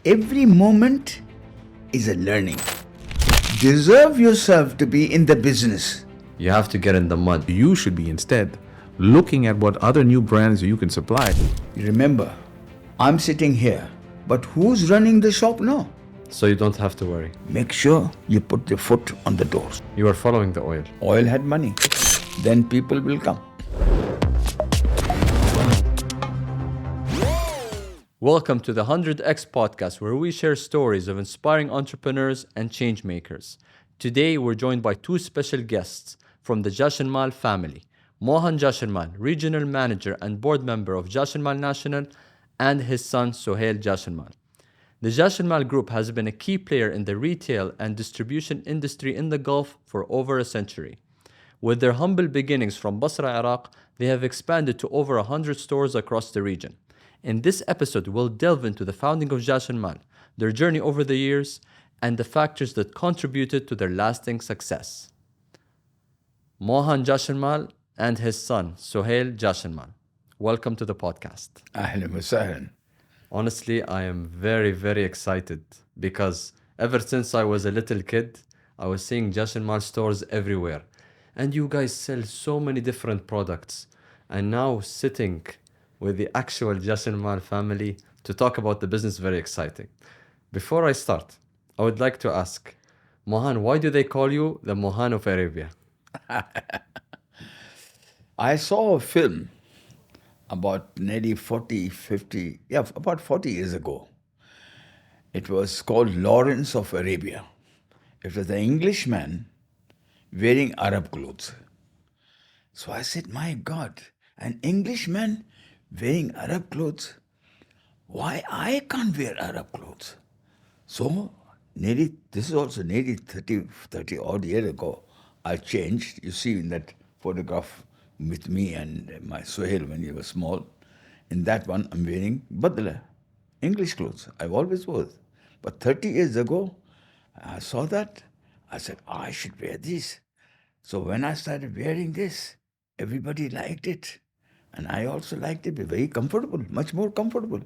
Every moment is a learning. Deserve yourself to be in the business. You have to get in the mud. You should be instead looking at what other new brands you can supply. Remember, I'm sitting here, but who's running the shop now? So you don't have to worry. Make sure you put your foot on the doors. You are following the oil. Oil had money. Then people will come. Welcome to the 100X podcast, where we share stories of inspiring entrepreneurs and change makers. Today, we're joined by two special guests from the Jashanmal family. Mohan Jashanmal, regional manager and board member of Jashanmal National, and his son Sohail Jashanmal. The Jashanmal Group has been a key player in the retail and distribution industry in the Gulf for over a century. With their humble beginnings from Basra, Iraq, they have expanded to over 100 stores across the region. In this episode, we'll delve into the founding of Jashanmal, their journey over the years, and the factors that contributed to their lasting success. Mohan Jashanmal and his son, Sohail Jashanmal. Welcome to the podcast. Ahlan wa sahlan. Honestly, I am very, very excited because ever since I was a little kid, I was seeing Jashanmal stores everywhere. And you guys sell so many different products. And now sitting with the actual Jashanmal family to talk about the business, very exciting. Before I start, I would like to ask, Mohan, why do they call you the Mohan of Arabia? I saw a film about nearly about 40 years ago. It was called Lawrence of Arabia. It was an Englishman wearing Arab clothes. So I said, my God, an Englishman wearing Arab clothes? Why I can't wear Arab clothes? So this is also nearly 30 odd years ago. I changed. You see in that photograph with me and my Sohail when he was small. In that one, I'm wearing badla, English clothes. I've always was. But 30 years ago, I saw that. I said, I should wear this. So when I started wearing this, everybody liked it. And I also liked it. Very comfortable, much more comfortable.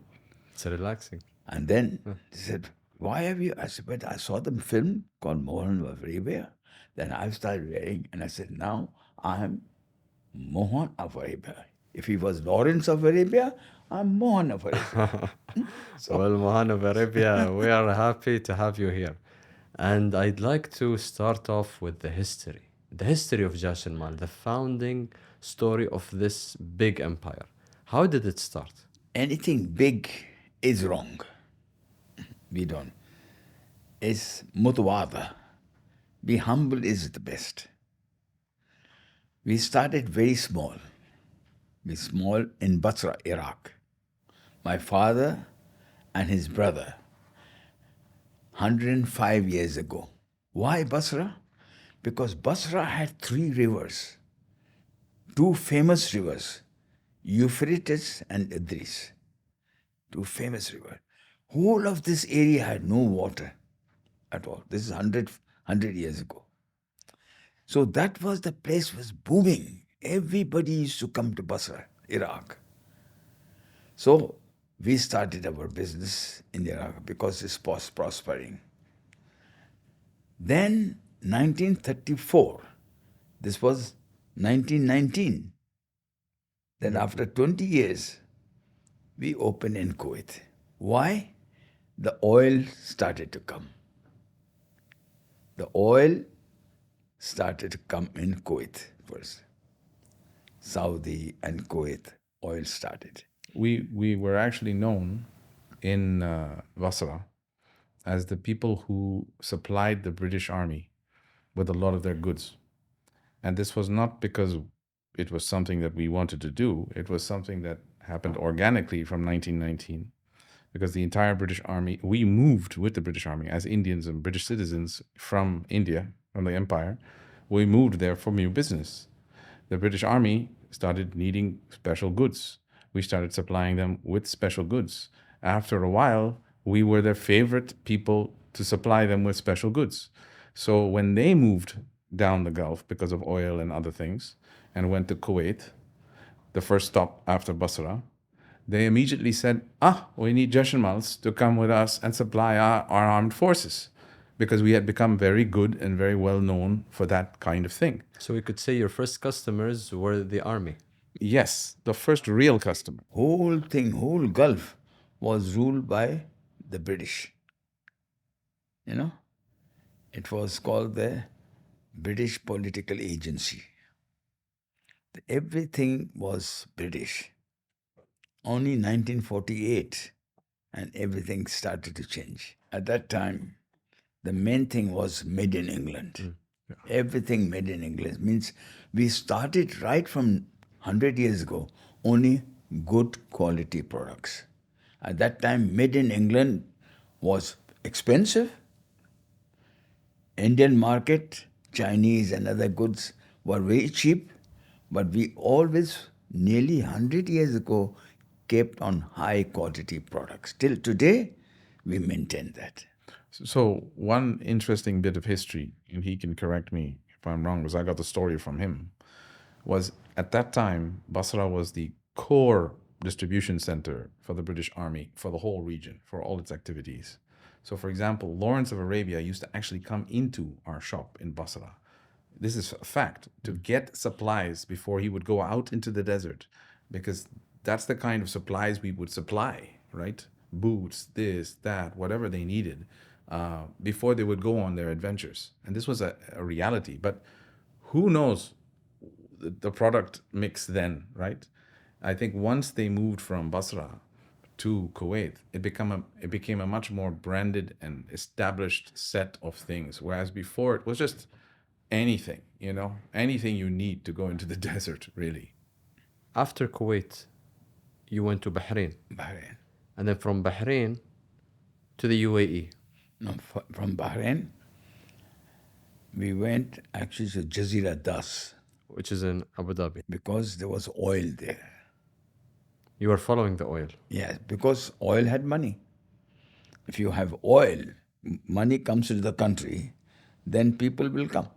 It's relaxing. And then they said, why have you? I said, but I saw the film called Mohan of Arabia. Then I started wearing, and I said, now I'm Mohan of Arabia. If he was Lawrence of Arabia, I'm Mohan of Arabia. Well, Mohan of Arabia, we are happy to have you here. And I'd like to start off with the history of Jashanmal, the founding story of this big empire. How did it start? Anything big is wrong. We don't. It's mutawada. Be humble is the best. We started very small. In Basra, Iraq. My father and his brother, 105 years ago. Why Basra? Because Basra had 3 rivers, 2 famous rivers, Euphrates and Idris. 2 famous rivers. Whole of this area had no water at all. This is 100 years ago. So that was the place was booming. Everybody used to come to Basra, Iraq. So we started our business in Iraq because it was prospering. Then 1934, this was 1919. Then after 20 years, we opened in Kuwait. Why? The oil started to come. The oil started to come in Kuwait first. Saudi and Kuwait, oil started. We were actually known in Basra as the people who supplied the British Army with a lot of their goods. And this was not because it was something that we wanted to do. It was something that happened organically from 1919, because the entire British Army, we moved with the British Army as Indians and British citizens from India, from the empire. We moved there for new business. The British Army started needing special goods. We started supplying them with special goods. After a while, we were their favorite people to supply them with special goods. So when they moved down the Gulf because of oil and other things and went to Kuwait, the first stop after Basra, they immediately said, we need Jashanmals to come with us and supply our armed forces, because we had become very good and very well known for that kind of thing. So we could say your first customers were the army. Yes, the first real customer. Whole thing, whole Gulf was ruled by the British. You know, it was called the British Political Agency. Everything was British. Only 1948 and everything started to change. At that time, the main thing was made in England. Everything made in England means we started right from 100 years ago, only good quality products. At that time, made in England was expensive. Indian market, Chinese and other goods were very cheap, but we always, nearly 100 years ago, kept on high quality products. Till today, we maintain that. So one interesting bit of history, and he can correct me if I'm wrong, because I got the story from him, was at that time, Basra was the core distribution center for the British Army, for the whole region, for all its activities. So for example, Lawrence of Arabia used to actually come into our shop in Basra. This is a fact, to get supplies before he would go out into the desert, because that's the kind of supplies we would supply, right? Boots, this, that, whatever they needed, before they would go on their adventures. And this was a reality. But who knows the product mix then, right? I think once they moved from Basra to Kuwait, it became a much more branded and established set of things. Whereas before it was just anything, anything you need to go into the desert, really. After Kuwait, you went to Bahrain. And then from Bahrain to the UAE. No, from Bahrain, we went actually to Jazeera Das. Which is in Abu Dhabi. Because there was oil there. You were following the oil. Yes, because oil had money. If you have oil, money comes into the country, then people will come.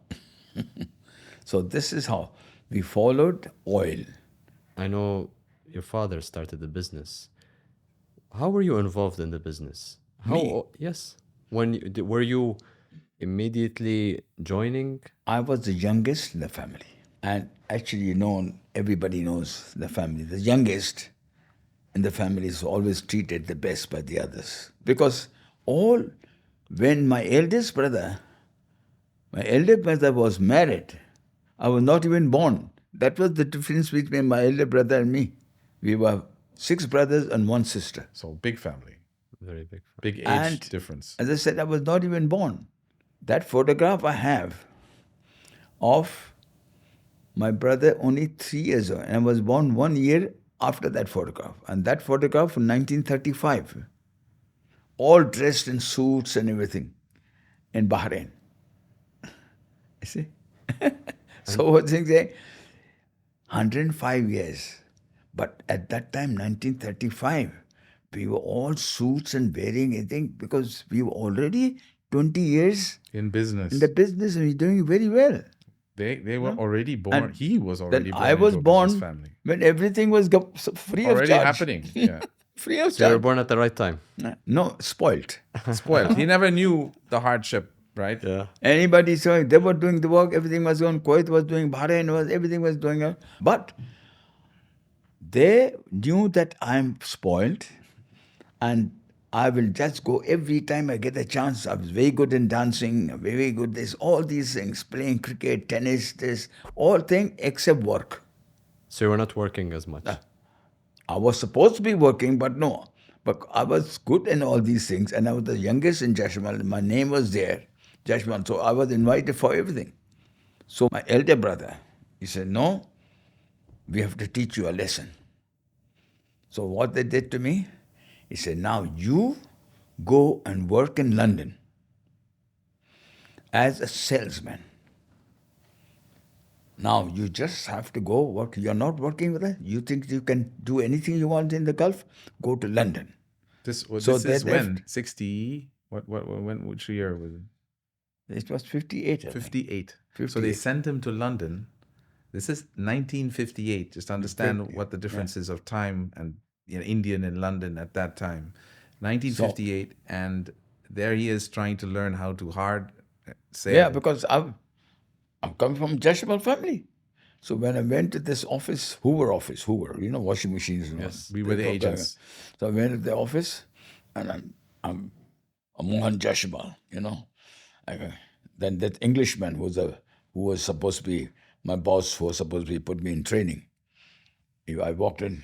So this is how we followed oil. I know your father started the business. How were you involved in the business? Me? Yes. Were you immediately joining? I was the youngest in the family. And actually, everybody knows the family. The youngest in the family is always treated the best by the others. Because when my elder brother was married, I was not even born. That was the difference between my elder brother and me. We were 6 brothers and 1 sister. So big family. Very big. Big age And difference. As I said, I was not even born. That photograph I have of my brother only 3 years old, and I was born 1 year after that photograph. And that photograph from 1935, all dressed in suits and everything, in Bahrain. You see? So what's he saying? 105 years. But at that time, 1935, we were all suits and wearing anything because we were already 20 years in business. in the business and we're doing very well. They were already born. And he was already then born. I was into a born business family. when everything was free of Already charge. happening. Yeah. Free of So you were charge. born at the right time. No, spoiled. Spoiled. He never knew the hardship, right? Yeah. Anybody saw they were doing the work, everything was on. Kuwait was doing, Bahrain everything was doing. But they knew that I'm spoiled and I will just go every time I get a chance. I was very good in dancing, very good this, all these things, playing cricket, tennis, this, all things except work. So you were not working as much. I was supposed to be working, but no. But I was good in all these things, and I was the youngest in Jashanmal. My name was there, Jashanmal. So I was invited for everything. So my elder brother, he said, no, we have to teach you a lesson. So what they did to me, he said, now you go and work in London as a salesman. Now you just have to go work. You're not working with us. You think you can do anything you want in the Gulf? Go to London. This So is they when? 60? Which year was it? It was 58. I think. 58. So 58. they sent him to London. This is 1958. Just understand what the difference is of time and Indian in London at that time, 1958, and there he is trying to learn how to hard sell. Yeah, because I'm coming from Jashanmal family. So when I went to this office, Hoover, washing machines and all. we were the agents. So I went to the office, and I'm a Mohan Jashanmal, Then that Englishman who was supposed to be my boss, who was supposed to be put me in training. I walked in.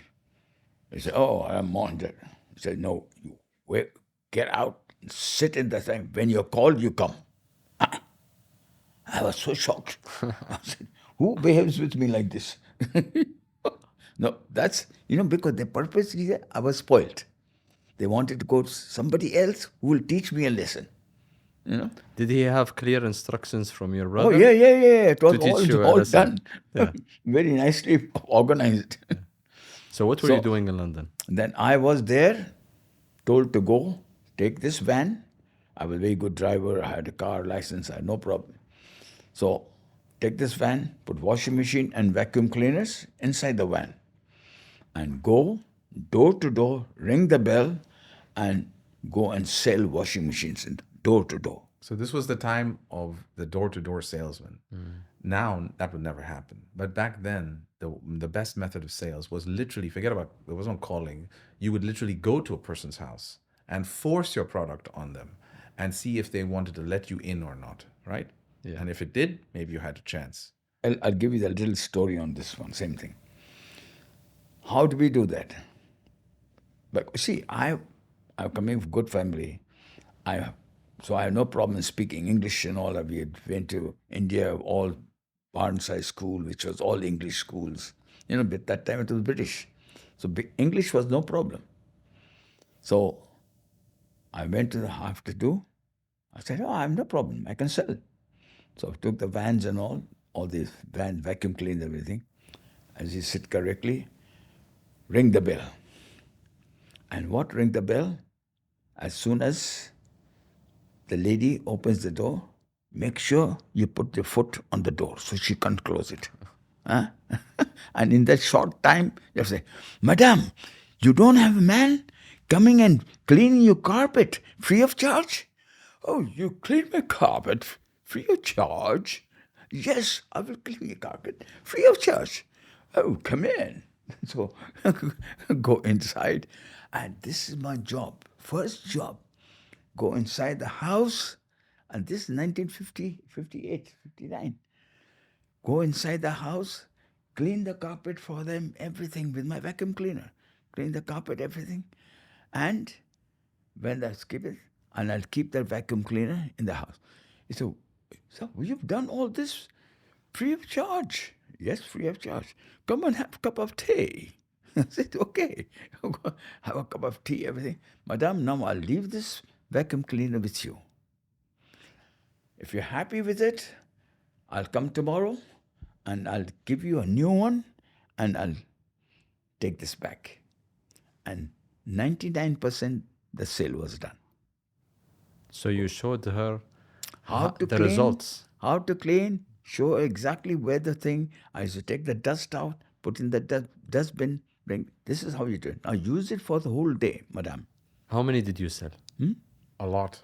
He said, "Oh, I'm Mohan Jashanmal." He said, "No, you wait, get out, sit in the thing. When you're called, you come." I was so shocked. I said, "Who behaves with me like this?" No, that's, because they purposely, I was spoiled. They wanted to go to somebody else who will teach me a lesson. Did he have clear instructions from your Oh, brother? yeah. It was teach you a all lesson. done. Very nicely organized. So what were you doing in London? Then I was there, told to go, take this van. I was a very good driver. I had a car license. I had no problem. So take this van, put washing machine and vacuum cleaners inside the van, and go door to door, ring the bell, and go and sell washing machines door to door. So this was the time of the door-to-door salesman. Now that would never happen. But back then, the best method of sales was literally, forget about, there was no calling. You would literally go to a person's house and force your product on them and see if they wanted to let you in or not, right? Yeah. And if it did, maybe you had a chance. I'll give you the little story on this one, same thing. How do we do that? But see, I'm coming from a good family. So I have no problem speaking English and all. We went to India, all Barnside School, which was all English schools. But that time it was British. So English was no problem. So I went to the have to do. I said, "Oh, I have no problem. I can sell." So I took the vans and all these vans, vacuum cleaned everything. As you sit correctly, ring the bell. And what ring the bell? As soon as the lady opens the door, make sure you put your foot on the door so she can't close it. Huh? And in that short time, you say, "Madam, you don't have a man coming and cleaning your carpet free of charge?" "Oh, you clean my carpet free of charge?" "Yes, I will clean your carpet free of charge." "Oh, come in." So go inside. And this is my job, first job. Go inside the house, and this is 1950, 58, 59. Go inside the house, clean the carpet for them, everything with my vacuum cleaner. Clean the carpet, everything. And when I skip it, and I'll keep that vacuum cleaner in the house. He said, "So you've done all this free of charge?" "Yes, free of charge." "Come and have a cup of tea." I said, "Okay." Have a cup of tea, everything. "Madam, now I'll leave this vacuum cleaner with you. If you're happy with it, I'll come tomorrow and I'll give you a new one and I'll take this back." And 99% the sale was done. So you showed her How to the clean, results. How to clean, show exactly where the thing, I used to take the dust out, put in the dustbin, bring, this is how you do it. Now use it for the whole day, madam. How many did you sell? A lot.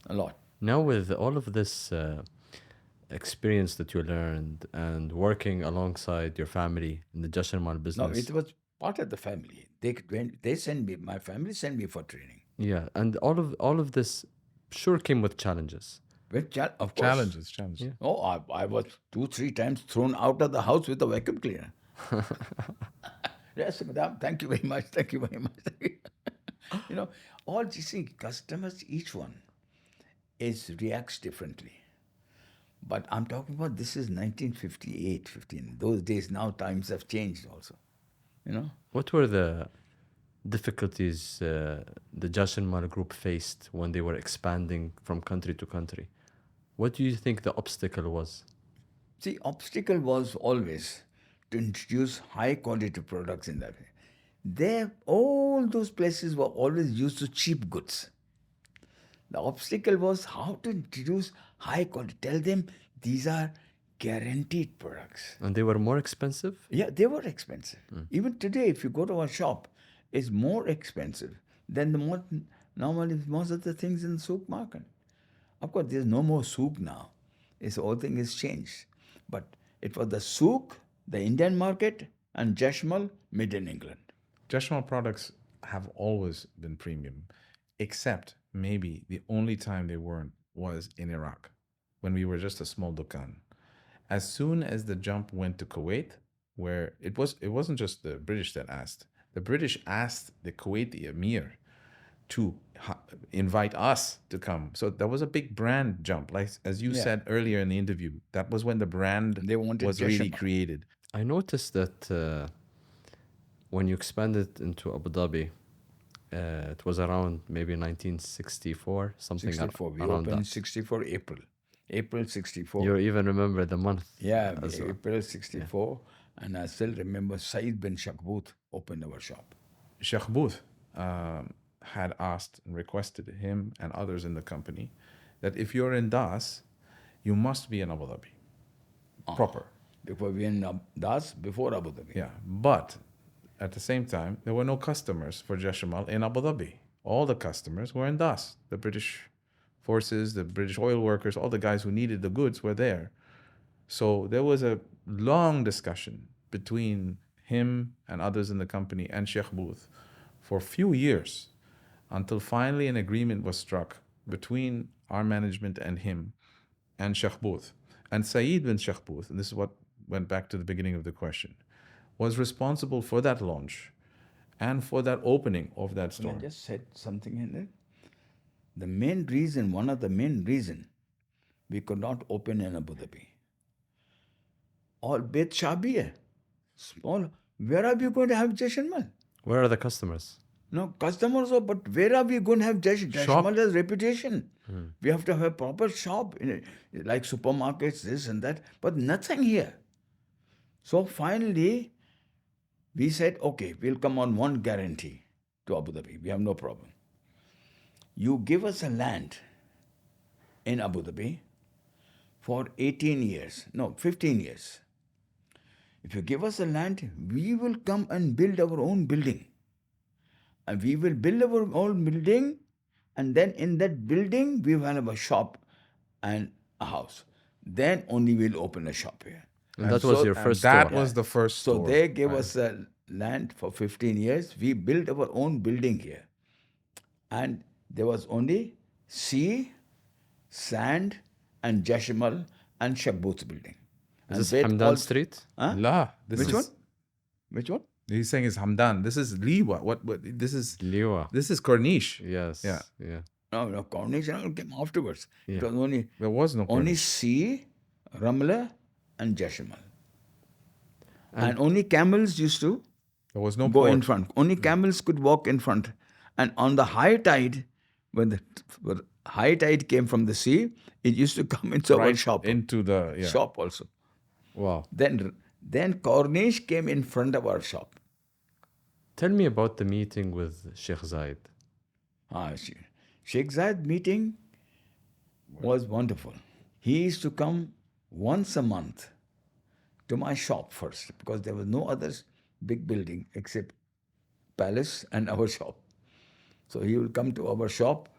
A lot. Now with all of this experience that you learned and working alongside your family in the Jashanmal No, business. it was part of the family. They send me, my family sent me for training. Yeah, and all of this sure came with challenges. Of course. Challenges. Yeah. Oh, I was 2-3 times thrown out of the house with a vacuum cleaner. Yes, madam, thank you very much. Thank you very much. All you see, customers, each one reacts differently. But I'm talking about this is 1958, 15. Those days, now times have changed also. What were the difficulties the Jashanmal group faced when they were expanding from country to country? What do you think the obstacle was? See, obstacle was always to introduce high quality products in that way. All those places were always used to cheap goods. The obstacle was how to introduce high quality. Tell them these are guaranteed products. And they were more expensive? Yeah, they were expensive. Even today, if you go to a shop, is more expensive than normally most of the things in the souk market. Of course, there's no more souk now. This whole thing has changed. But it was the souk, the Indian market, and Jashanmal made in England. Jashanmal products have always been premium, except maybe the only time they weren't was in Iraq, when we were just a small dukan. As soon as the jump went to Kuwait, where it wasn't just the British that asked. The British asked the Kuwaiti Emir to invite us to come. So that was a big brand jump. Like as you said earlier in the interview, that was when the brand was really created. I noticed that when you expanded into Abu Dhabi, it was around maybe 1964, something 64. We around opened that. 64 April. April 64. You even remember the month. Yeah, as well. April 64. And I still remember Saeed bin Shakboot opened our shop. Sheikh Booth had asked and requested him and others in the company that if you're in Das, you must be in Abu Dhabi. Proper. Because we in Das before Abu Dhabi. Yeah. But at the same time, there were no customers for Jashanmal in Abu Dhabi. All the customers were in Das. The British forces, the British oil workers, all the guys who needed the goods were there. So there was a long discussion between him and others in the company and Sheikh Booth for a few years until finally an agreement was struck between our management and him and Sheikh Booth. And Saeed bin Sheikh Booth, and this is what went back to the beginning of the question, was responsible for that launch and for that opening of that store. I just said something in it. The main reason, one of the main reason we could not open in Abu Dhabi. All Bet Shabi hai. Small. Where are we going to have Jashanmal? Where are the customers? No, customers, but where are we going to have Jashanmal has reputation? We have to have a proper shop, like supermarkets, this and that, but nothing here. So finally, we said, okay, we'll come on one guarantee to Abu Dhabi. We have no problem. You give us a land in Abu Dhabi for 18 years, no, 15 years. If you give us a land, we will come and build our own building. And we will build our own building, and then in that building, we will have a shop and a house. Then only we'll open a shop here. And that was your first That store. was the first store. So they gave us a land for 15 years. We built our own building here. And there was only sea, sand, and Jashanmal and Sheikh Booth's building. Is this Hamdan Street? Huh? La, Which one? Which one? He's saying it's Hamdan. This is Liwa. What this is Liwa. This is Corniche. Yes. Yeah. Yeah. No, Corniche came afterwards. Yeah. It was only There was no only Corniche. sea, Ramla, and Jashanmal. And only camels used to There was no go port. in front. Only camels could walk in front. And on the high tide, when the high tide came from the sea, it used to come into our Right shop. into the Shop also. Wow. Then Corniche came in front of our shop. Tell me about the meeting with Sheikh Zayed. Sheikh Zayed meeting was wonderful. He used to come once a month to my shop first, because there was no other big building except palace and our shop. So he will come to our shop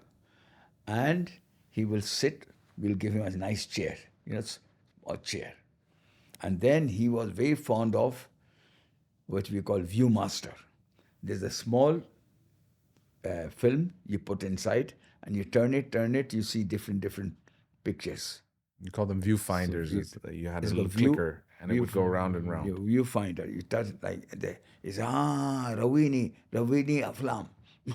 and he will sit. We'll give him a nice chair, a chair. And then he was very fond of what we call Viewmaster. There's a small film you put inside, and you turn it, you see different pictures. You call them viewfinders. So You had a it's little the view- clicker and it would go round and round. Viewfinder. You touch it like that. It's Rawini Aflam.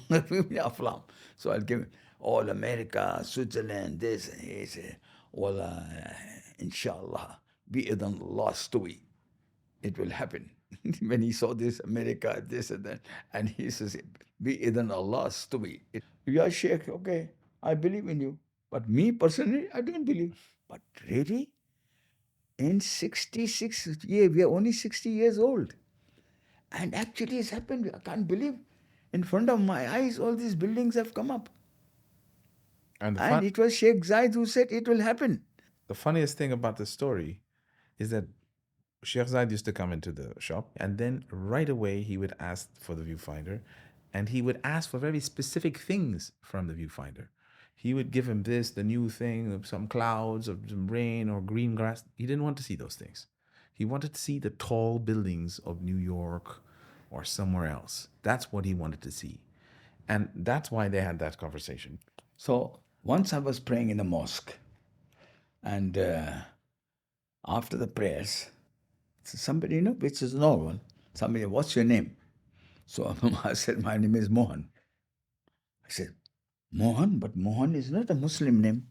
Rawini Aflam. So I'll give him all America, Switzerland, this, and he said, well, inshallah, bi'idhan Allah story. It will happen. When he saw this, America, this and that, and he says, bi'idhan Allah story. You are Sheikh, okay, I believe in you. But me personally, I don't believe. But really? In 66 years, we are only 60 years old. And actually it's happened. I can't believe. In front of my eyes, all these buildings have come up. And And it was Sheikh Zayed who said it will happen. the funniest thing about the story is that Sheikh Zayed used to come into the shop, and then right away he would ask for the viewfinder, And he would ask for very specific things from the viewfinder. He would give him this, the new thing, of some clouds, of some rain or green grass. He didn't want to see those things. He wanted to see the tall buildings of New York or somewhere else. That's what he wanted to see. And that's why they had that conversation. So once I was praying in the mosque, and after the prayers, somebody, which is normal, somebody, what's your name? So I said, my name is Mohan. I said, Mohan? But Mohan is not a Muslim name.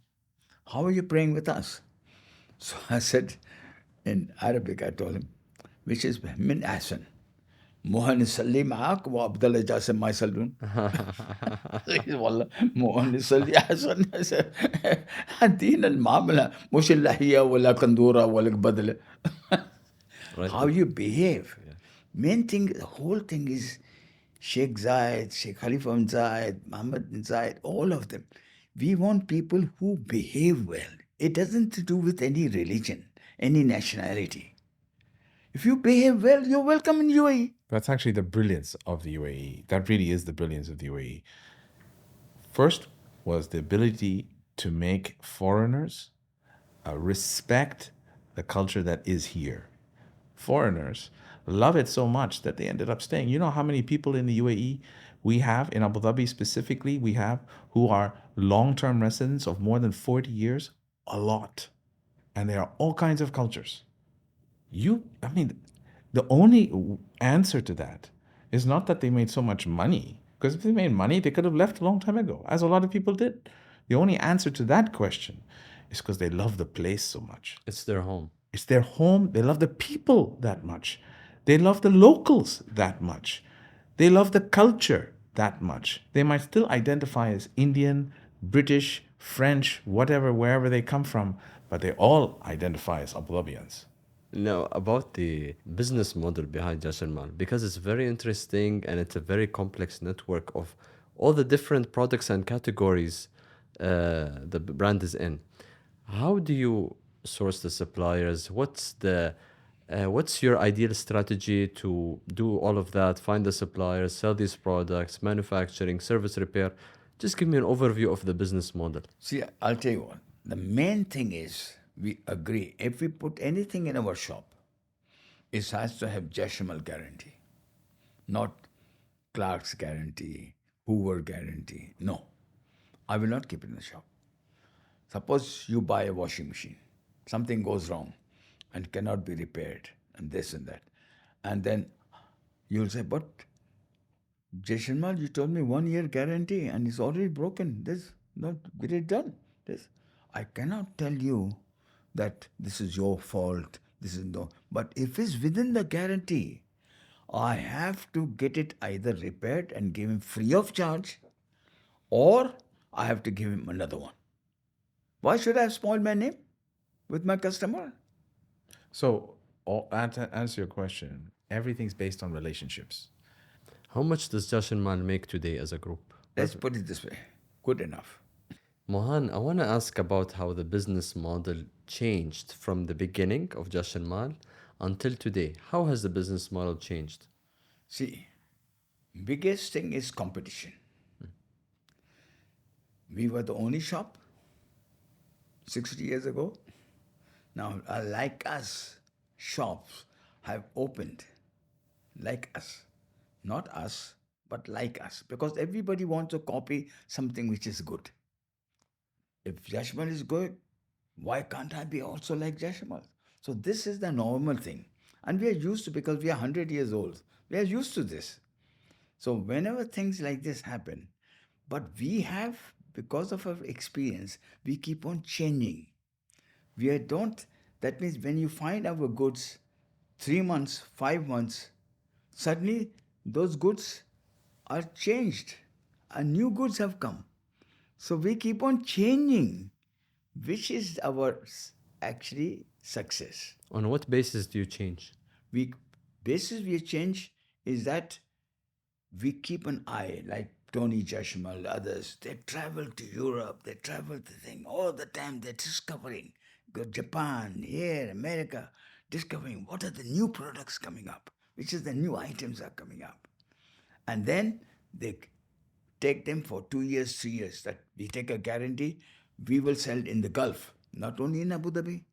How are you praying with us? So I said, in Arabic, I told him, which is min ahsan. Mohan يصلي معك وعبد الله جاسم ما يصلون. والله موهن يصلي أحسن. دين المعاملة مش اللحية ولا قندورة ولا بدلة. Right. How you behave. Main thing, the whole thing is Sheikh Zayed, Sheikh Khalifa bin Zayed, Muhammad bin Zayed, all of them. We want people who behave well. It doesn't to do with any religion, any nationality. If you behave well, you're welcome in UAE. That's actually the brilliance of the UAE. That really is the brilliance of the UAE. First was the ability to make foreigners respect the culture that is here. Foreigners love it so much that they ended up staying. You know how many people in the UAE we have, in Abu Dhabi specifically, we have who are long-term residents of more than 40 years? A lot. And there are all kinds of cultures. The only answer to that is not that they made so much money, because if they made money, they could have left a long time ago, as a lot of people did. The only answer to that question is because they love the place so much. It's their home. It's their home. They love the people that much. They love the locals that much. They love the culture that much. They might still identify as Indian, British, French, whatever, wherever they come from, but they all identify as Abu Dhabians. Now, about the business model behind Jashanmal, because it's very interesting and it's a very complex network of all the different products and categories the brand is in. How do you source the suppliers? What's your ideal strategy to do all of that? Find the suppliers, sell these products, manufacturing, service repair. Just give me an overview of the business model. See, I'll tell you what. The main thing is we agree. If we put anything in our shop, it has to have Jashanmal guarantee, not Clark's guarantee, Hoover guarantee. No, I will not keep it in the shop. Suppose you buy a washing machine, something goes wrong and cannot be repaired, and this and that. And then you'll say, but Jashanmal, you told me 1 year guarantee and it's already broken. This, not get it done. This, I cannot tell you that this is your fault. This is no. But if it's within the guarantee, I have to get it either repaired and give him free of charge, or I have to give him another one. Why should I spoil my name with my customer? So, to answer your question, everything's based on relationships. How much does Jashanmal make today as a group? Let's put it this way. Good enough. Mohan, I want to ask about how the business model changed from the beginning of Jashanmal until today. How has the business model changed? See, biggest thing is competition. We were the only shop 60 years ago. Now, like us, shops have opened like us. Not us, but like us. Because everybody wants to copy something which is good. If Jashanmal is good, why can't I be also like Jashanmal? So this is the normal thing. And we are used to, because we are 100 years old, we are used to this. So whenever things like this happen, but we have, because of our experience, we keep on changing. That means when you find our goods 3 months, 5 months, suddenly those goods are changed and new goods have come. So we keep on changing, which is our actually success. On what basis do you change? Basis we change is that we keep an eye, like Tony Jashanmal, others. They travel to Europe, they travel to thing all the time. They're discovering, go Japan, here, America, discovering what are the new products coming up, which is the new items are coming up. And then they take them for 2 years, 3 years. That we take a guarantee, we will sell in the Gulf, not only in Abu Dhabi.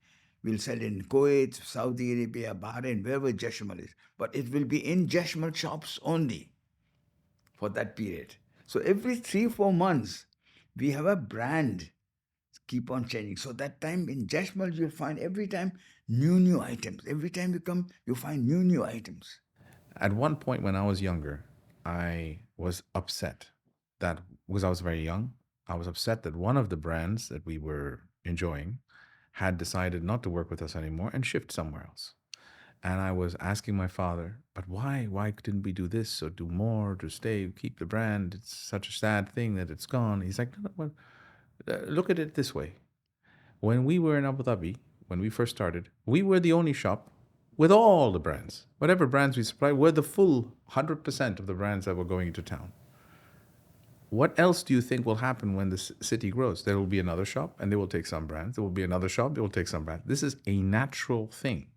We'll sell in Kuwait, Saudi Arabia, Bahrain, wherever Jashanmal is. But it will be in Jashanmal shops only for that period. So every 3-4 months, we have a brand keep on changing. So that time in Jashanmal, you'll find every time new items. Every time you come, you find new items. At one point when I was younger, I was upset that, because I was very young, I was upset that one of the brands that we were enjoying had decided not to work with us anymore and shift somewhere else. And I was asking my father, but why? Why didn't we do this or do more to stay, keep the brand? It's such a sad thing that it's gone. He's like, no, look at it this way. When we were in Abu Dhabi, when we first started, we were the only shop with all the brands. Whatever brands we supply, we're the full 100% of the brands that were going into town. What else do you think will happen when the city grows? There will be another shop and they will take some brands. There will be another shop, they will take some brands. This is a natural thing.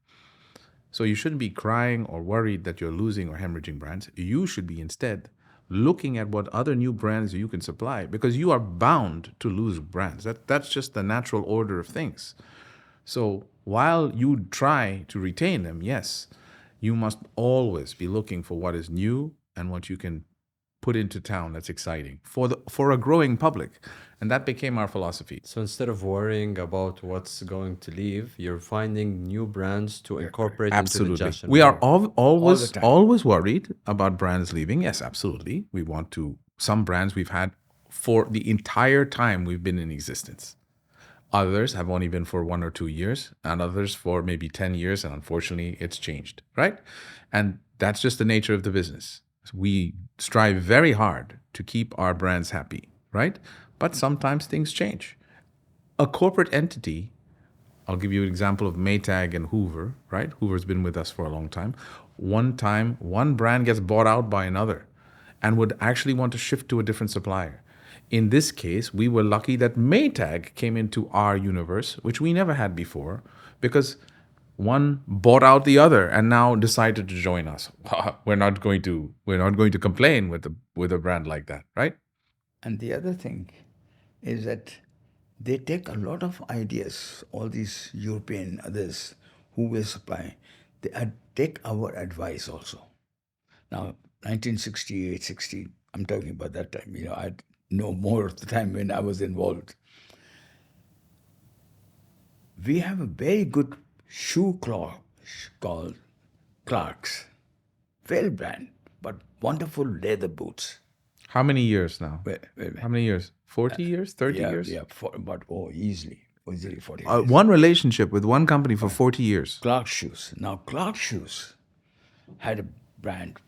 So you shouldn't be crying or worried that you're losing or hemorrhaging brands. You should be instead looking at what other new brands you can supply, because you are bound to lose brands. That's just the natural order of things. So while you try to retain them, yes, you must always be looking for what is new and what you can put into town that's exciting for a growing public. And that became our philosophy. So instead of worrying about what's going to leave, you're finding new brands to incorporate Absolutely. into the Jashanmal. We are All the time. always worried about brands leaving. Yes, absolutely. We want to, some brands we've had for the entire time we've been in existence. Others have only been for 1 or 2 years, and others for maybe 10 years, and unfortunately it's changed, right? And that's just the nature of the business. We strive very hard to keep our brands happy, right? But sometimes things change. A corporate entity, I'll give you an example of Maytag and Hoover, right? Hoover's been with us for a long time. One time, one brand gets bought out by another and would actually want to shift to a different supplier. In this case, we were lucky that Maytag came into our universe, which we never had before, because one bought out the other and now decided to join us. We're not going to complain with a brand like that, right? And the other thing is that they take a lot of ideas, all these European others who will supply, they take our advice also. Now, 1968, 60, I'm talking about that time, I know more of the time when I was involved. We have a very good shoe cloth called Clark's. Well brand, but wonderful leather boots. How many years now? Wait. How many years? 40 years? 30 years? Yeah, easily 40 years. One relationship with one company for 40 years. Clark Shoes. Now, Clark Shoes had a brand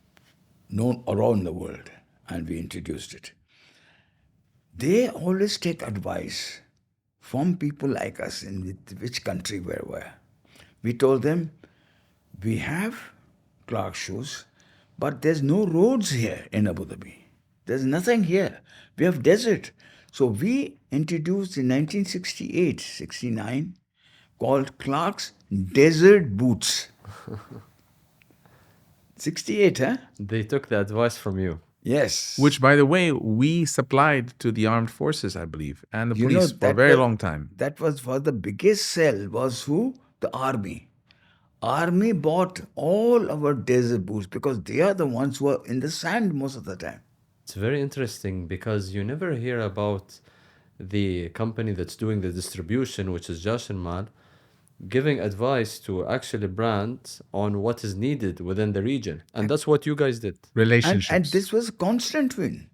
known around the world, and we introduced it. They always take advice from people like us in which country we were. We told them, we have Clark Shoes, but there's no roads here in Abu Dhabi. There's nothing here. We have desert. So we introduced in 1968, 69, called Clark's Desert Boots. 68, huh? They took the advice from you. Yes. Which, by the way, we supplied to the armed forces, I believe, and the police for a very long time. That was for the biggest sell was who? The army. Army bought all our desert boots because they are the ones who are in the sand most of the time. It's very interesting because you never hear about the company that's doing the distribution, which is Jashanmal, giving advice to actually brands on what is needed within the region. And that's what you guys did. Relationships. And this was a constant win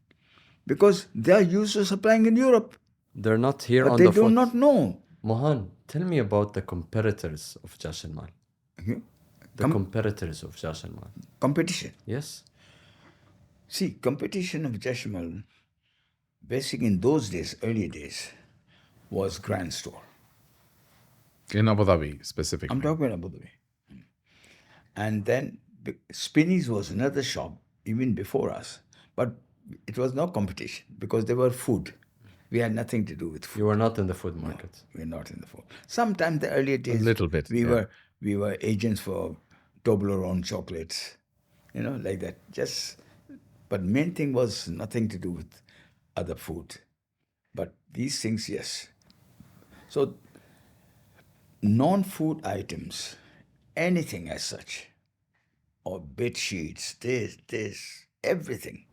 because they are used to supplying in Europe. They're not here But on they the do foot. not know. Mohan, tell me about the competitors of Jashanmal. The competitors of Jashanmal. Competition. Yes? See, competition of Jashanmal, basic in those days, early days, was Grand Store. In Abu Dhabi, specifically. I'm talking about Abu Dhabi. And then Spinneys was another shop even before us. But it was no competition because they were food. We had nothing to do with food. You were not in the food market. We were not in the food. Sometimes the earlier days, little bit, we yeah. were agents for Toblerone chocolates, like that. Just But main thing was nothing to do with other food. But these things, yes. So non-food items, anything as such, or bed sheets, this, everything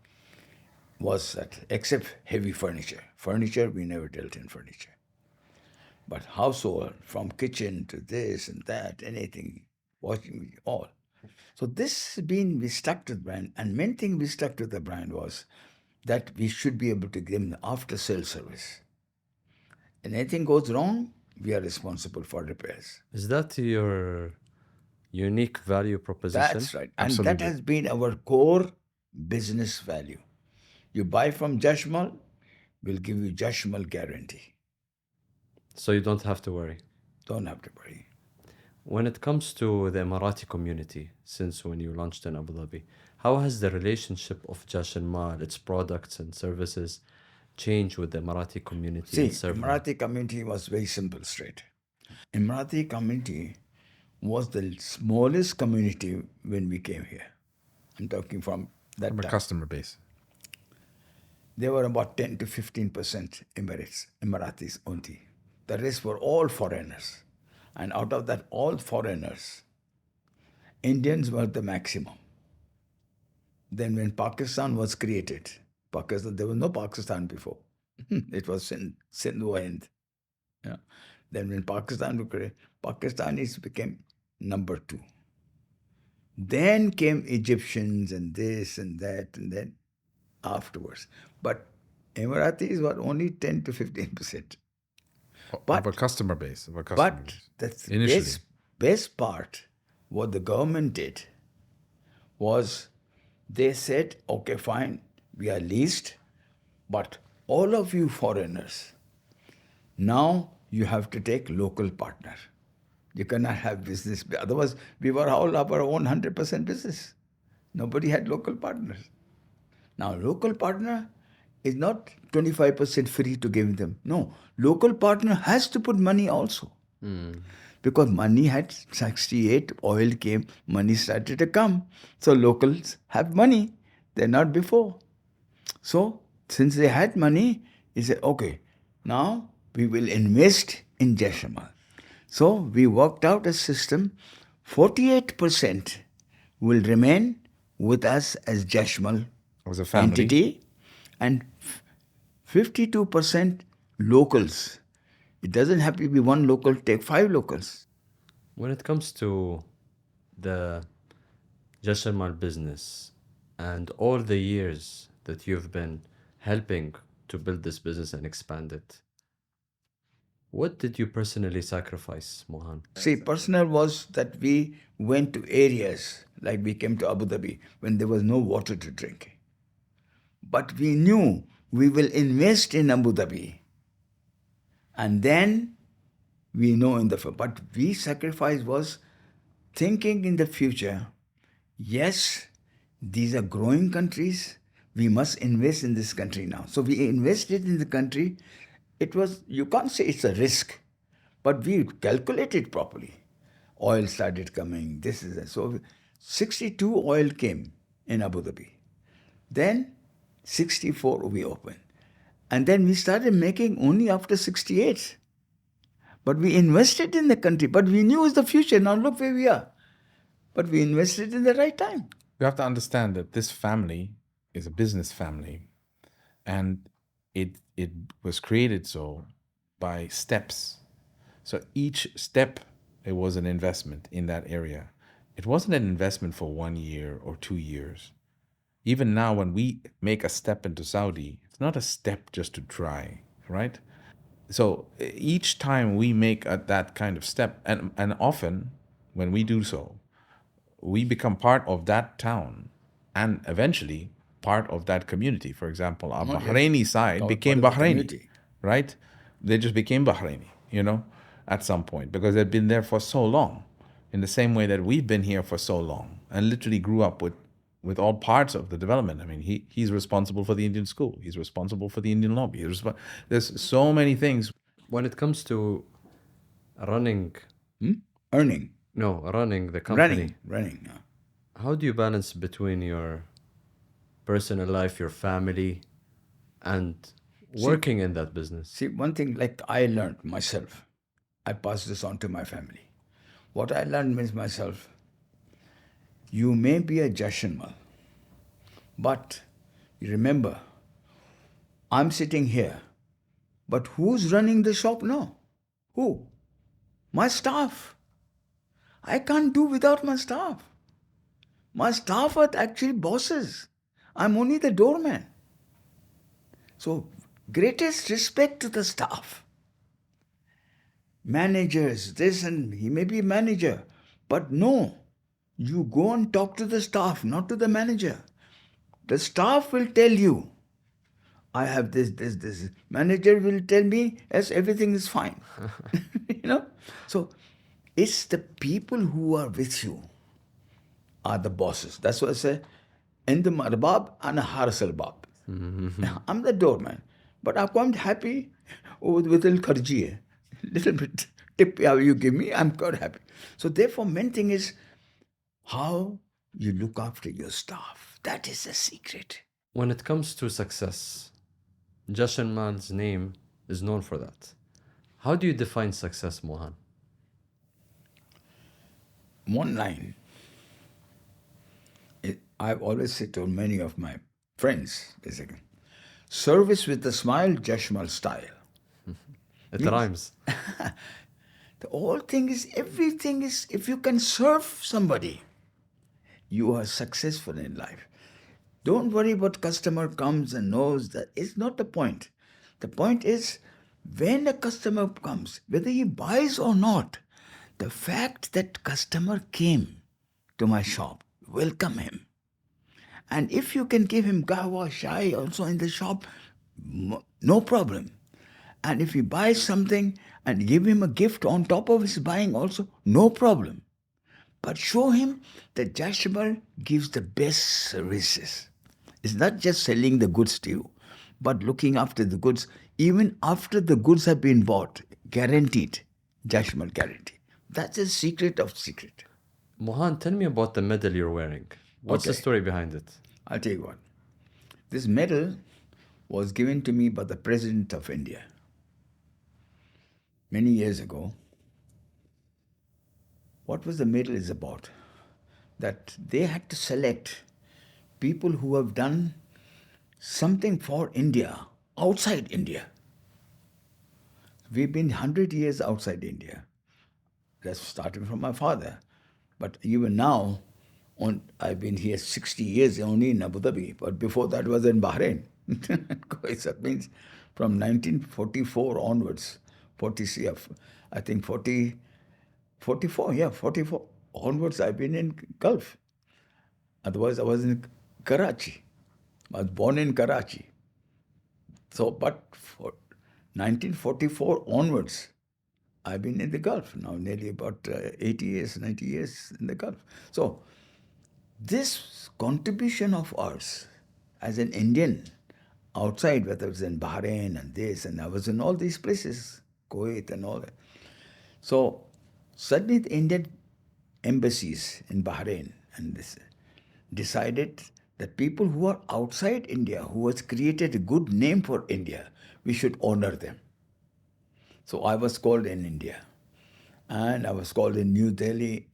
was that, except heavy furniture. Furniture, we never dealt in furniture. But household, from kitchen to this and that, anything, washing, all. So this has been, we stuck to the brand. And main thing we stuck to the brand was that we should be able to give them after-sale service. And anything goes wrong, we are responsible for repairs. Is that your unique value proposition? That's right. And that Absolutely. has been our core business value. You buy from Jashanmal, we'll give you Jashanmal guarantee. So you don't have to worry. Don't have to worry. When it comes to the Emirati community, since when you launched in Abu Dhabi, how has the relationship of Jashanmal, its products and services, changed with the Emirati community? See, and served them? Emirati community was very simple, straight. Emirati community was the smallest community when we came here. I'm talking from that From a time. customer base. There were about 10 to 15% Emiratis only. The rest were all foreigners. And out of that, all foreigners, Indians were the maximum. Then when Pakistan was created, there was no Pakistan before. It was Sindhu Hind. Yeah. Then when Pakistan was created, Pakistanis became number 2. Then came Egyptians and this and that, and then afterwards. But Emiratis were only 10 to 15%. Of a customer base. Of a customer But base. the Initially. best part, what the government did was they said, okay, fine, we are leased, but all of you foreigners, now you have to take local partner. You cannot have business. Otherwise, we were all our own 100% business. Nobody had local partners. Now, local partner is not 25% free to give them. No, local partner has to put money also. Because money had 68, oil came, money started to come. So locals have money. They're not before. So since they had money, he said, okay, now we will invest in Jashanmal. So we worked out a system, 48% will remain with us as Jashanmal As a family. entity, and 52% locals. It doesn't have to be one local, take 5 locals. When it comes to the Jashanmal business and all the years that you've been helping to build this business and expand it, what did you personally sacrifice, Mohan? See, personal was that we went to areas, like we came to Abu Dhabi, when there was no water to drink. But we knew we will invest in Abu Dhabi. And then we know in the future. But we sacrifice was thinking in the future, yes, these are growing countries. We must invest in this country now. So we invested in the country. It was, you can't say it's a risk, but we calculated properly. Oil started coming, this is it. So 62 oil came in Abu Dhabi. Then 64 we opened. And then we started making only after 68. But we invested in the country, but we knew it's the future. Now look where we are. But we invested in the right time. You have to understand that this family is a business family, and it was created so by steps. So each step, it was an investment in that area. It wasn't an investment for 1 year or 2 years. Even now, when we make a step into Saudi, it's not a step just to try, right? So each time we make that kind of step, and often when we do so, we become part of that town and eventually part of that community. For example, our Bahraini side All became part of the Bahraini, community. right? They just became Bahraini, at some point, because they'd been there for so long, in the same way that we've been here for so long, and literally grew up with all parts of the development. I mean, he's responsible for the Indian school. He's responsible for the Indian lobby. There's so many things. When it comes to running Running. the company, Running. Yeah. how do you balance between your personal life, your family, and working in that business? See, one thing like I learned myself, I pass this on to my family. What I learned means myself, you may be a Jashanmal, but you remember, I'm sitting here, but who's running the shop now? Who? My staff. I can't do without my staff. My staff are actually bosses. I'm only the doorman. So, greatest respect to the staff. Managers, this and he may be a manager, but no, you go and talk to the staff, not to the manager. The staff will tell you, I have this. Manager will tell me, yes, everything is fine. So it's the people who are with you are the bosses. That's why I say, in the marbab, ana haras albab. I'm the doorman, but I'm quite happy with little kharji, little bit tip you give me. I'm quite happy. So therefore, main thing is how you look after your staff. That is the secret. When it comes to success, Jashanmal's name is known for that. How do you define success, Mohan? One line. I've always said to many of my friends, basically, service with a smile, Jashanmal style. It rhymes. The whole thing is, everything is, if you can serve somebody, you are successful in life. Don't worry what customer comes and knows that. It's not the point. The point is, when a customer comes, whether he buys or not, the fact that customer came to my shop, welcome him. And if you can give him kahwa, chai also in the shop, no problem. And if he buys something and give him a gift on top of his buying also, no problem. But show him that Jashanmal gives the best services. It's not just selling the goods to you, but looking after the goods, even after the goods have been bought, guaranteed. Jashanmal guarantee. That's the secret of secret. Mohan, tell me about the medal you're wearing. What's the Okay. story behind it? I'll tell you what. This medal was given to me by the President of India many years ago. What was the medal is about? That they had to select people who have done something for India, outside India. We've been 100 years outside India. That's starting from my father. But even now, I've been here 60 years only in Abu Dhabi, but before that was in Bahrain. That means from 1944 onwards, 40, I think 44 onwards, I've been in Gulf. Otherwise, I was in Karachi. I was born in Karachi. So, but for 1944 onwards, I've been in the Gulf now, nearly about 80 years, 90 years in the Gulf. So, this contribution of ours as an Indian outside, whether it was in Bahrain and this, and I was in all these places, Kuwait and all that. So, suddenly the Indian embassies in Bahrain and this decided that people who are outside India, who has created a good name for India, we should honor them. So I was called in India, and I was called in New Delhi,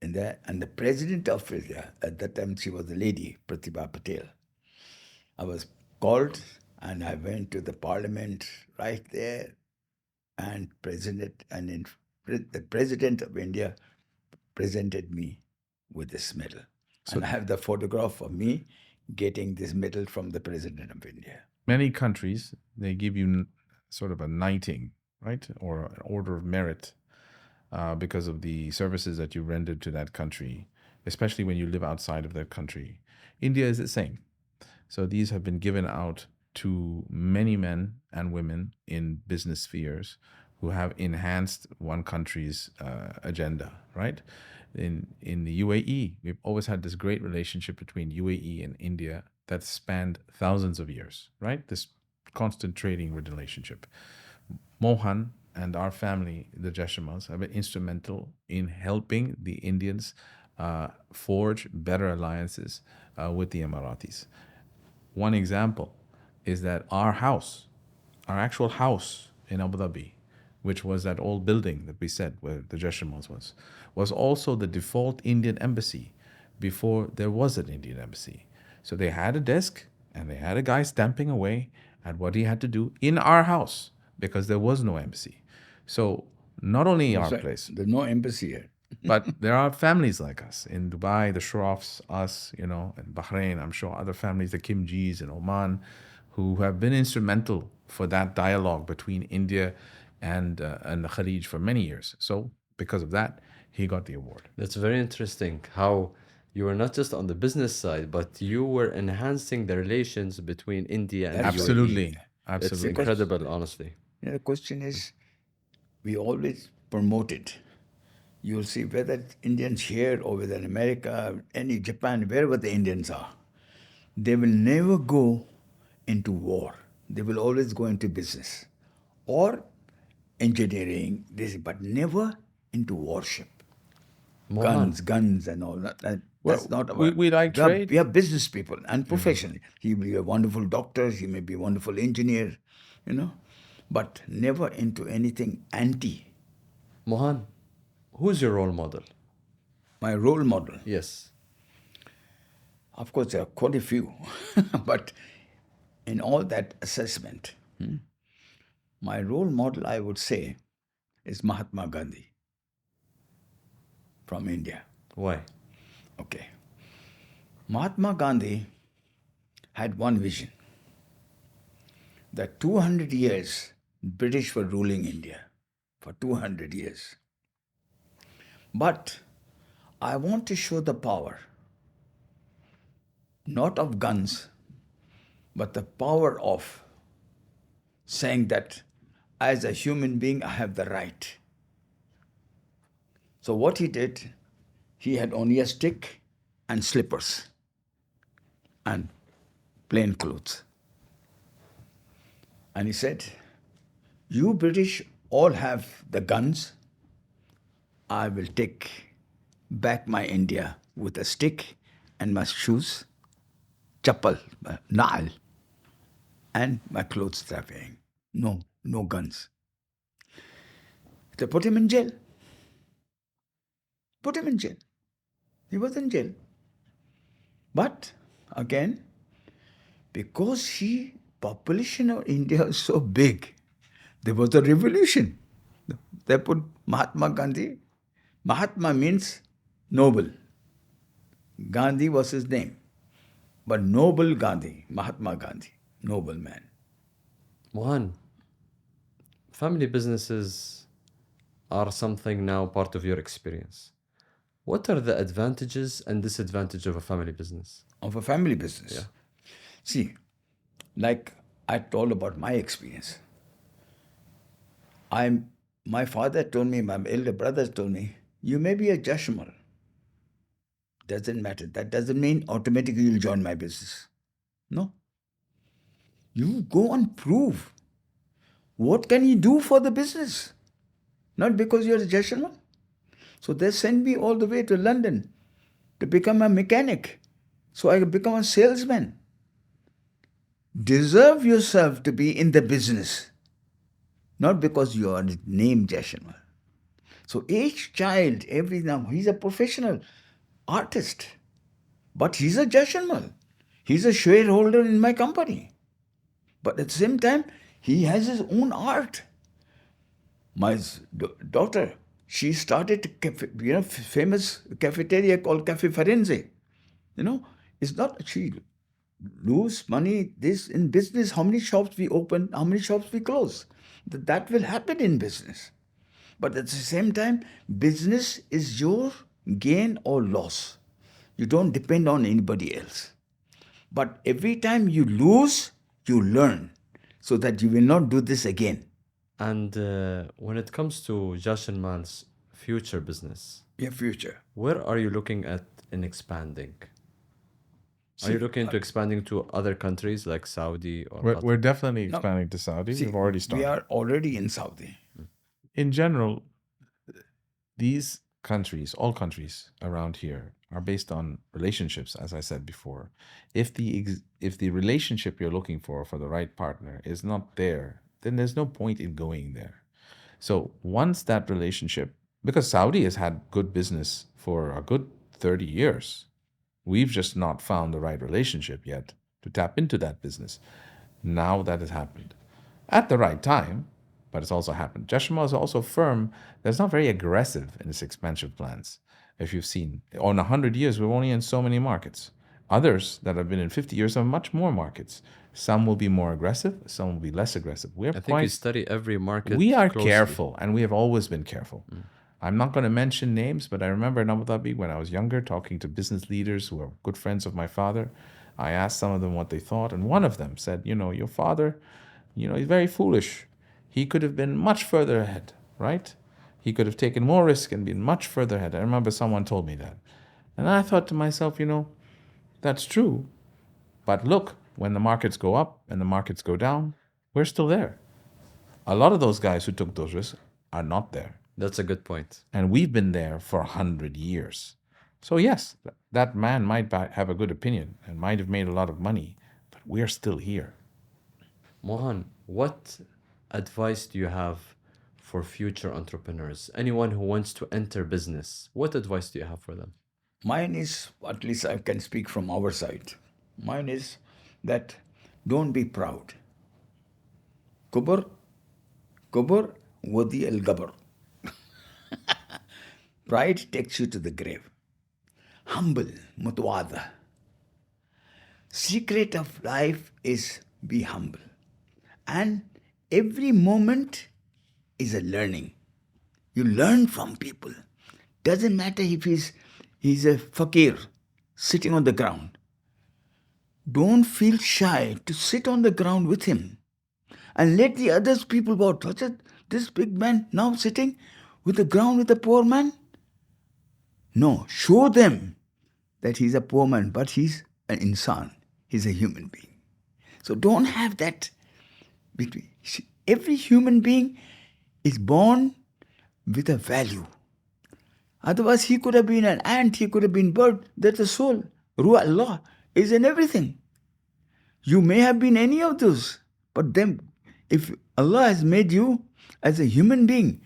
and the president of India, at that time she was a lady, Pratibha Patel. I was called, and I went to the parliament right there, and the president of India presented me with this medal. And I have the photograph of me getting this medal from the president of India. Many countries, they give you sort of a knighting, right? Or an order of merit because of the services that you rendered to that country, especially when you live outside of that country. India is the same. So these have been given out to many men and women in business spheres who have enhanced one country's agenda, right? In the UAE, we've always had this great relationship between UAE and India that spanned thousands of years, right? This constant trading relationship. Mohan and our family, the Jashanmals, have been instrumental in helping the Indians forge better alliances with the Emiratis. One example is that our actual house in Abu Dhabi, which was that old building that we said where the Jashanmals was also the default Indian embassy before there was an Indian embassy. So they had a desk and they had a guy stamping away at what he had to do in our house because there was no embassy. So not only our place, There's no embassy here. but there are families like us in Dubai, the Sharafs, us, in Bahrain, I'm sure other families, the Kimjis in Oman, who have been instrumental for that dialogue between India and the Khalij for many years. So because of that, he got the award. That's very interesting how you were not just on the business side, but you were enhancing the relations between India and UAE. Absolutely. It's Absolutely. incredible, honestly. The question is, we always promote it. You'll see whether Indians here or whether in America, any Japan, wherever the Indians are, they will never go into war. They will always go into business or engineering, but never into warship. Mohan, Guns and all that. That's not our. we like trade. We are business people and professionally. He may be a wonderful doctor, he may be a wonderful engineer, but never into anything anti. Mohan, who's your role model? My role model, Yes. of course, there are quite a few, but in all that assessment, my role model, I would say, is Mahatma Gandhi from India. Why? Okay. Mahatma Gandhi had one vision that 200 years British were ruling India for 200 years. But I want to show the power, not of guns, but the power of saying that as a human being, I have the right. So what he did, he had only a stick and slippers and plain clothes. And he said, you British all have the guns. I will take back my India with a stick and my shoes, chappal, na'al, and my clothes that I'm wearing. No guns. They put him in jail. Put him in jail. He was in jail. But again, because population of India is so big, there was a revolution. They put Mahatma Gandhi. Mahatma means noble. Gandhi was his name. But noble Gandhi, Mahatma Gandhi, noble man. Mohan, family businesses are something now part of your experience. What are the advantages and disadvantages of a family business? Of a family business. Yeah. See, like I told about my experience. My father told me, my elder brothers told me, you may be a Jashanmal. Doesn't matter. That doesn't mean automatically you'll join my business. No. You go and prove. What can you do for the business? Not because you're a Jashanmal. So they sent me all the way to London to become a mechanic. So I could become a salesman. Deserve yourself to be in the business. Not because you are named Jashanmal. So each child, now he's a professional artist. But he's a Jashanmal. He's a shareholder in my company. But at the same time, he has his own art. My daughter, she started a famous cafeteria called Cafe Firenze. It's not she lose money. This in business, how many shops we open, how many shops we close. That will happen in business. But at the same time, business is your gain or loss. You don't depend on anybody else. But every time you lose, you learn so that you will not do this again. And when it comes to Jashanmal's future business, Your future. where are you looking at in expanding? Are you looking into expanding to other countries like Saudi or Qatar? We're definitely expanding to Saudi. We've already started. We are already in Saudi. In general, these countries, all countries around here are based on relationships, as I said before. If the relationship you're looking for the right partner is not there, then there's no point in going there. So once that relationship, because Saudi has had good business for a good 30 years, we've just not found the right relationship yet to tap into that business. Now that has happened at the right time, but it's also happened. Jashanmal is also a firm that's not very aggressive in its expansion plans. If you've seen, on 100 years, we're only in so many markets. Others that have been in 50 years have much more markets. Some will be more aggressive, some will be less aggressive. I think you study every market. We are closely. careful, and we have always been careful. I'm not going to mention names, but I remember in Abu Dhabi when I was younger, talking to business leaders who are good friends of my father. I asked some of them what they thought, and one of them said, your father, he's very foolish. He could have been much further ahead, right? He could have taken more risk and been much further ahead. I remember someone told me that. And I thought to myself, that's true. But look, when the markets go up and the markets go down, we're still there. A lot of those guys who took those risks are not there. That's a good point. And we've been there for 100 years. So yes, that man might have a good opinion and might have made a lot of money, but we're still here. Mohan, what advice do you have for future entrepreneurs? Anyone who wants to enter business, what advice do you have for them? Mine is, at least I can speak from our side. Mine is that don't be proud. Kubur wadi al-gabr. Pride takes you to the grave. Humble, mutawada. Secret of life is be humble. And every moment is a learning. You learn from people. Doesn't matter if he's a fakir sitting on the ground. Don't feel shy to sit on the ground with him. And let the other people go, this big man now sitting with the ground with the poor man? No, show them that he's a poor man, but he's an insan. He's a human being. So don't have that between. Every human being is born with a value. Otherwise, he could have been an ant, he could have been bird. That's a soul. Ruh Allah is in everything. You may have been any of those, but then if Allah has made you as a human being,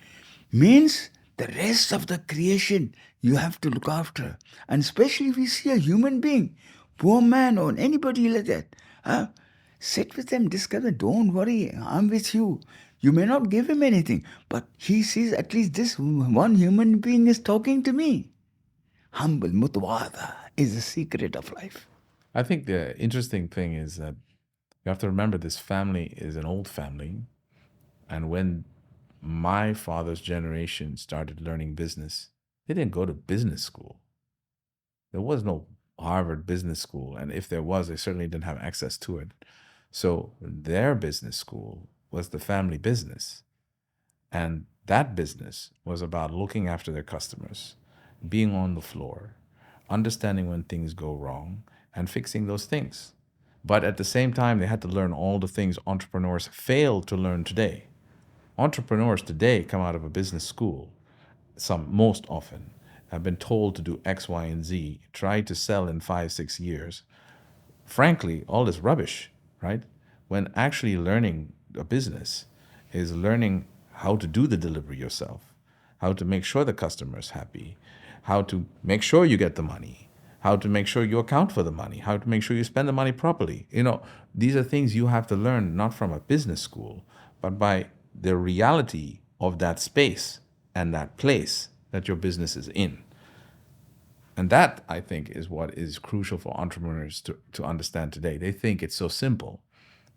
means the rest of the creation you have to look after. And especially if you see a human being, poor man or anybody like that, sit with them, discuss it. Don't worry, I'm with you. You may not give him anything, but he sees at least this one human being is talking to me. Humble, mutawada is the secret of life. I think the interesting thing is that you have to remember this family is an old family. And when my father's generation started learning business, they didn't go to business school. There was no Harvard Business School. And if there was, they certainly didn't have access to it. So their business school was the family business. And that business was about looking after their customers, being on the floor, understanding when things go wrong, and fixing those things. But at the same time, they had to learn all the things entrepreneurs fail to learn today. Entrepreneurs today come out of a business school, most often, have been told to do X, Y, and Z, try to sell in 5-6 years. Frankly, all this rubbish, right? When actually learning a business is learning how to do the delivery yourself, how to make sure the customer is happy, how to make sure you get the money, how to make sure you account for the money, how to make sure you spend the money properly. These are things you have to learn not from a business school, but by the reality of that space and that place that your business is in. And that, I think, is what is crucial for entrepreneurs to understand today. They think it's so simple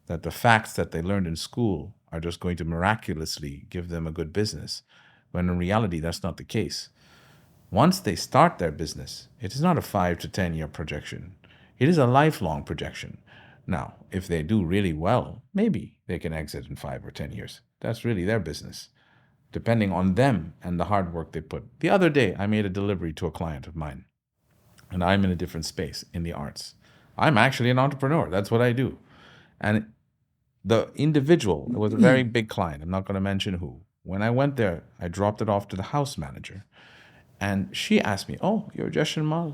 that the facts that they learned in school are just going to miraculously give them a good business, when in reality, that's not the case. Once they start their business, it is not a 5 to 10 year projection. It is a lifelong projection. Now, if they do really well, maybe they can exit in 5 or 10 years. That's really their business, depending on them and the hard work they put. The other day, I made a delivery to a client of mine, and I'm in a different space in the arts. I'm actually an entrepreneur. That's what I do. And the individual was a very big client. I'm not going to mention who. When I went there, I dropped it off to the house manager. And she asked me, "Oh, you're Jashanmal,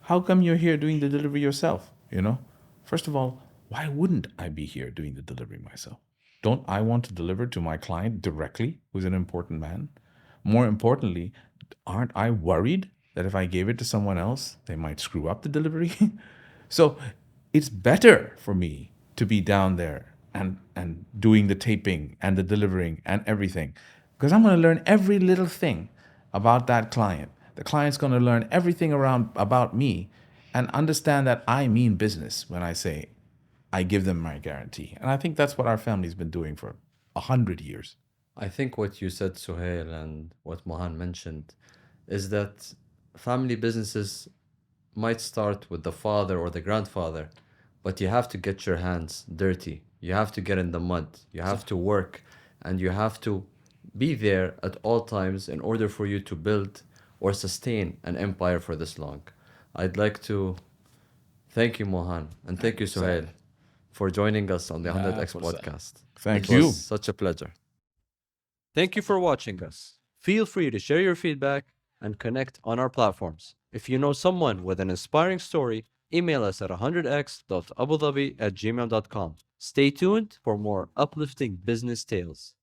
how come you're here doing the delivery yourself? First of all, why wouldn't I be here doing the delivery myself? Don't I want to deliver to my client directly, who's an important man? More importantly, aren't I worried that if I gave it to someone else, they might screw up the delivery? So it's better for me to be down there and doing the taping and the delivering and everything, because I'm going to learn every little thing about that client. The client's going to learn everything about me and understand that I mean business when I say I give them my guarantee." And I think that's what our family's been doing for 100 years. I think what you said, Suhail, and what Mohan mentioned is that family businesses might start with the father or the grandfather, but you have to get your hands dirty. You have to get in the mud. You have to work, and you have to be there at all times in order for you to build or sustain an empire for this long. I'd like to thank you, Mohan, and thank you, Suhail, for joining us on the 100X podcast. Thank It you. was such a pleasure. Thank you for watching us. Feel free to share your feedback and connect on our platforms. If you know someone with an inspiring story, email us at 100x.abudhabi@gmail.com. Stay tuned for more uplifting business tales.